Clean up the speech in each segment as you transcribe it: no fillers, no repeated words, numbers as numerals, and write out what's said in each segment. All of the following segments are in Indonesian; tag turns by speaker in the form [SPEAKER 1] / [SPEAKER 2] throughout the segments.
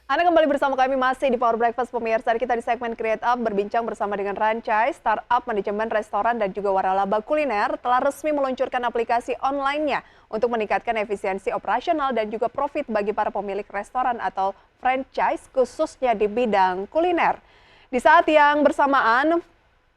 [SPEAKER 1] Anda kembali bersama kami masih di Power Breakfast pemirsa. Kita di segmen Create Up berbincang bersama dengan Rancai, startup manajemen restoran dan juga waralaba kuliner telah resmi meluncurkan aplikasi online-nya untuk meningkatkan efisiensi operasional dan juga profit bagi para pemilik restoran atau franchise khususnya di bidang kuliner. Di saat yang bersamaan,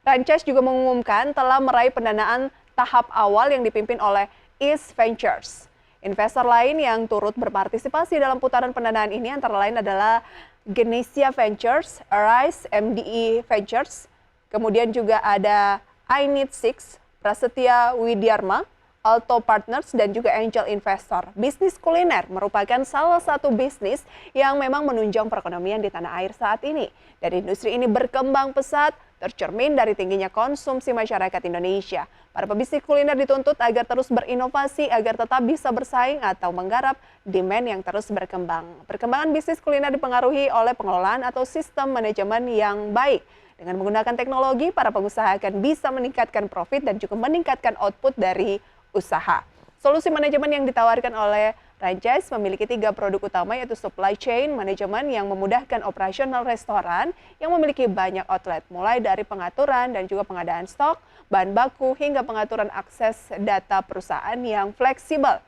[SPEAKER 1] Rancai juga mengumumkan telah meraih pendanaan tahap awal yang dipimpin oleh East Ventures. Investor lain yang turut berpartisipasi dalam putaran pendanaan ini antara lain adalah Genesia Ventures, Arise MDE Ventures, kemudian juga ada I Need Six, Prasetya Widyarma, Alto Partners, dan juga Angel Investor. Bisnis kuliner merupakan salah satu bisnis yang memang menunjang perekonomian di tanah air saat ini. Dan industri ini berkembang pesat, tercermin dari tingginya konsumsi masyarakat Indonesia. Para pebisnis kuliner dituntut agar terus berinovasi agar tetap bisa bersaing atau menggarap demand yang terus berkembang. Perkembangan bisnis kuliner dipengaruhi oleh pengelolaan atau sistem manajemen yang baik. Dengan menggunakan teknologi, para pengusaha akan bisa meningkatkan profit dan juga meningkatkan output dari usaha. Solusi manajemen yang ditawarkan oleh Rancai memiliki 3 produk utama yaitu supply chain management yang memudahkan operasional restoran yang memiliki banyak outlet, mulai dari pengaturan dan juga pengadaan stok, bahan baku, hingga pengaturan akses data perusahaan yang fleksibel.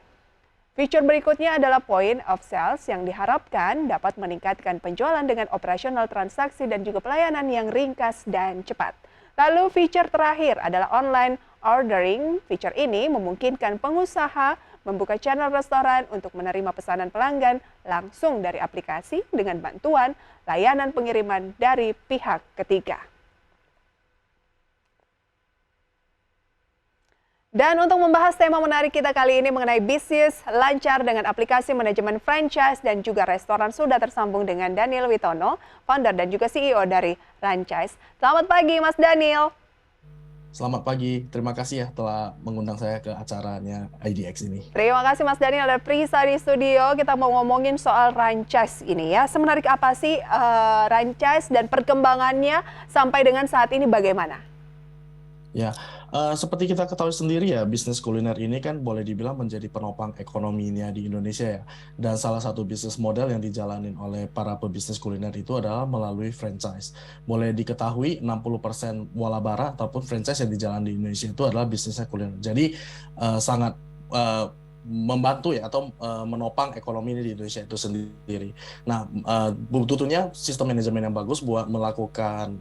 [SPEAKER 1] Fitur berikutnya adalah point of sales yang diharapkan dapat meningkatkan penjualan dengan operasional transaksi dan juga pelayanan yang ringkas dan cepat. Lalu fitur terakhir adalah online ordering. Fitur ini memungkinkan pengusaha membuka channel restoran untuk menerima pesanan pelanggan langsung dari aplikasi dengan bantuan layanan pengiriman dari pihak ketiga. Dan untuk membahas tema menarik kita kali ini mengenai bisnis lancar dengan aplikasi manajemen franchise dan juga restoran, sudah tersambung dengan Daniel Witono, founder dan juga CEO dari Rancai. Selamat pagi Mas Daniel.
[SPEAKER 2] Selamat pagi, terima kasih ya telah mengundang saya ke acaranya IDX ini.
[SPEAKER 1] Terima kasih Mas Daniel dan Prisa di studio. Kita mau ngomongin soal Rancai ini ya. Semenarik apa sih Rancai dan perkembangannya sampai dengan saat ini bagaimana?
[SPEAKER 2] Ya, seperti kita ketahui sendiri ya, bisnis kuliner ini kan boleh dibilang menjadi penopang ekonominya di Indonesia ya. Dan salah satu bisnis model yang dijalanin oleh para pebisnis kuliner itu adalah melalui franchise. Boleh diketahui 60% muala bara ataupun franchise yang dijalani di Indonesia itu adalah bisnisnya kuliner. Jadi sangat membantu ya atau menopang ekonomi di Indonesia itu sendiri. Nah, butuhnya sistem manajemen yang bagus buat melakukan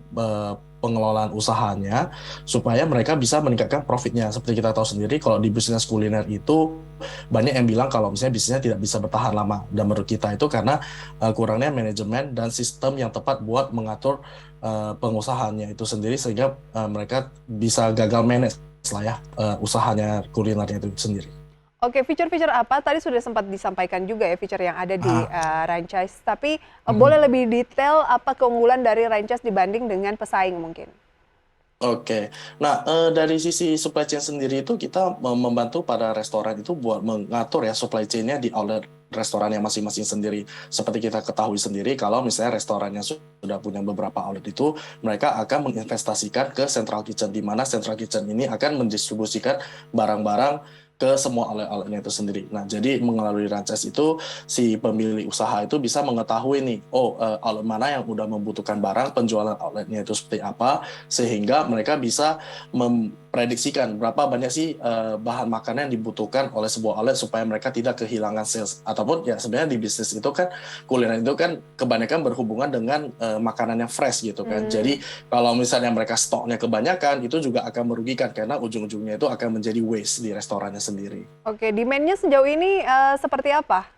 [SPEAKER 2] pengelolaan usahanya supaya mereka bisa meningkatkan profitnya. Seperti kita tahu sendiri, kalau di bisnis kuliner itu banyak yang bilang kalau misalnya bisnisnya tidak bisa bertahan lama. Dan menurut kita itu karena kurangnya manajemen dan sistem yang tepat buat mengatur pengusahanya itu sendiri sehingga mereka bisa gagal manage lah ya usahanya kulinernya itu sendiri.
[SPEAKER 1] Oke, fitur-fitur apa? Tadi sudah sempat disampaikan juga ya fitur yang ada di
[SPEAKER 2] Ah,
[SPEAKER 1] Rancai. Tapi boleh
[SPEAKER 2] mm.
[SPEAKER 1] lebih detail apa keunggulan dari Rancai dibanding dengan pesaing mungkin?
[SPEAKER 2] Oke, nah dari sisi supply chain sendiri itu kita membantu pada restoran itu buat mengatur ya supply chain-nya di outlet restorannya masing-masing sendiri. Seperti kita ketahui sendiri, kalau misalnya restorannya sudah punya beberapa outlet itu, mereka akan menginvestasikan ke central kitchen, di mana central kitchen ini akan mendistribusikan barang-barang ke semua outlet-outletnya itu sendiri. Nah, jadi melalui franchise itu si pemilik usaha itu bisa mengetahui nih, oh outlet mana yang udah membutuhkan barang, penjualan outletnya itu seperti apa, sehingga mereka bisa memprediksikan berapa banyak sih bahan makanan yang dibutuhkan oleh sebuah outlet supaya mereka tidak kehilangan sales. Ataupun ya sebenarnya di bisnis itu kan kuliner itu kan kebanyakan berhubungan dengan makanan yang fresh gitu kan.
[SPEAKER 1] Hmm,
[SPEAKER 2] Jadi kalau misalnya mereka stoknya kebanyakan itu juga akan merugikan karena ujung-ujungnya itu akan menjadi waste di restorannya sendiri.
[SPEAKER 1] oke, demand-nya sejauh ini seperti apa?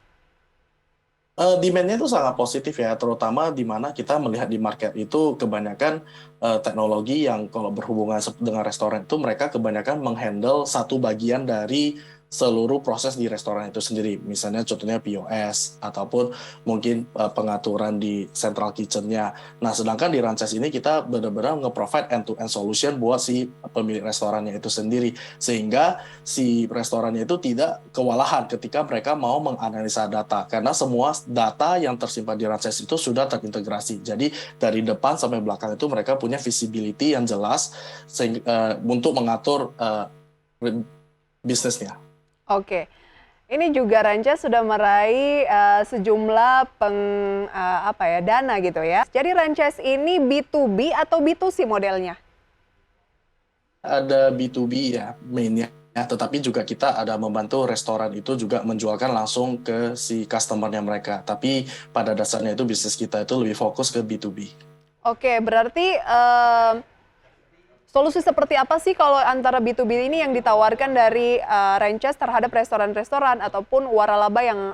[SPEAKER 2] Demand-nya itu sangat positif ya, terutama di mana kita melihat di market itu kebanyakan teknologi yang kalau berhubungan dengan restoran itu mereka kebanyakan menghandle satu bagian dari seluruh proses di restoran itu sendiri. Misalnya contohnya POS ataupun mungkin pengaturan di central kitchen-nya. Nah, sedangkan di Rances ini kita benar-benar nge-provide end-to-end solution buat si pemilik restorannya itu sendiri. Sehingga si restorannya itu tidak kewalahan ketika mereka mau menganalisa data karena semua data yang tersimpan di Rances itu sudah terintegrasi. Jadi dari depan sampai belakang itu mereka punya visibility yang jelas untuk mengatur bisnisnya.
[SPEAKER 1] Oke. Ini juga Ranca sudah meraih sejumlah dana gitu ya. Jadi franchise ini B2B atau B2C modelnya?
[SPEAKER 2] Ada B2B ya mainnya, tetapi juga kita ada membantu restoran itu juga menjualkan langsung ke si customer-nya mereka. Tapi pada dasarnya itu bisnis kita itu lebih fokus ke B2B.
[SPEAKER 1] Oke, berarti solusi seperti apa sih kalau antara B2B ini yang ditawarkan dari franchise terhadap restoran-restoran ataupun waralaba yang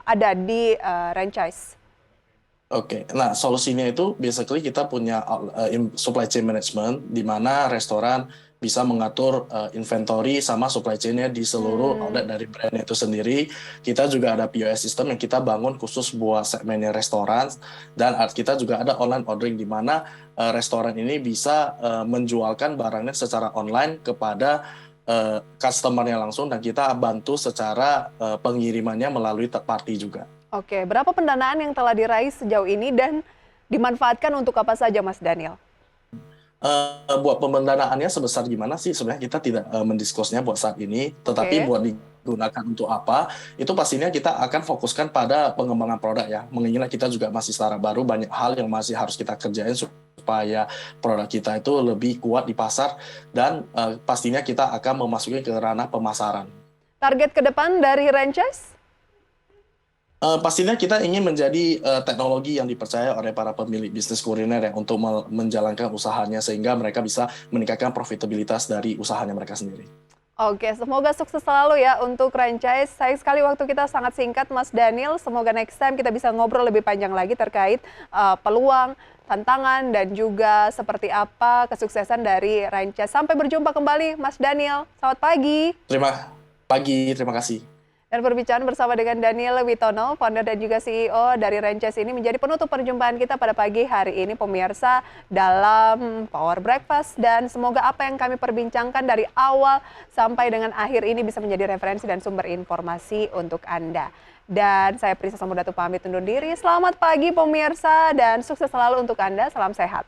[SPEAKER 1] ada di franchise?
[SPEAKER 2] Oke, nah solusinya itu basically kita punya supply chain management di mana restoran bisa mengatur inventory sama supply chain-nya di seluruh outlet dari brand itu sendiri. Kita juga ada POS system yang kita bangun khusus buat segmennya restoran, dan kita juga ada online ordering di mana restoran ini bisa menjualkan barangnya secara online kepada customer-nya langsung, dan kita bantu secara pengirimannya melalui third party juga.
[SPEAKER 1] Oke, berapa pendanaan yang telah diraih sejauh ini dan dimanfaatkan untuk apa saja, Mas Daniel?
[SPEAKER 2] Buat pendanaannya sebesar gimana sih sebenarnya kita tidak mendisklosnya buat saat ini, tetapi
[SPEAKER 1] Oke.
[SPEAKER 2] buat digunakan untuk apa, itu pastinya kita akan fokuskan pada pengembangan produk ya. Mengingat kita juga masih startup baru, banyak hal yang masih harus kita kerjain supaya produk kita itu lebih kuat di pasar, dan pastinya kita akan memasuki ke ranah pemasaran.
[SPEAKER 1] Target ke depan dari franchise?
[SPEAKER 2] Pastinya kita ingin menjadi teknologi yang dipercaya oleh para pemilik bisnis kuliner ya, untuk menjalankan usahanya sehingga mereka bisa meningkatkan profitabilitas dari usahanya mereka sendiri.
[SPEAKER 1] Oke, semoga sukses selalu ya untuk franchise. Sayang sekali waktu kita sangat singkat, Mas Daniel. Semoga next time kita bisa ngobrol lebih panjang lagi terkait peluang, tantangan, dan juga seperti apa kesuksesan dari franchise. Sampai berjumpa kembali, Mas Daniel. Selamat pagi.
[SPEAKER 2] Terima kasih.
[SPEAKER 1] Dan perbincangan bersama dengan Daniel Witono, founder dan juga CEO dari franchise ini menjadi penutup perjumpaan kita pada pagi hari ini, pemirsa, dalam Power Breakfast. Dan semoga apa yang kami perbincangkan dari awal sampai dengan akhir ini bisa menjadi referensi dan sumber informasi untuk Anda. Dan saya Prisa Samudatu pamit undur diri. Selamat pagi pemirsa dan sukses selalu untuk Anda. Salam sehat.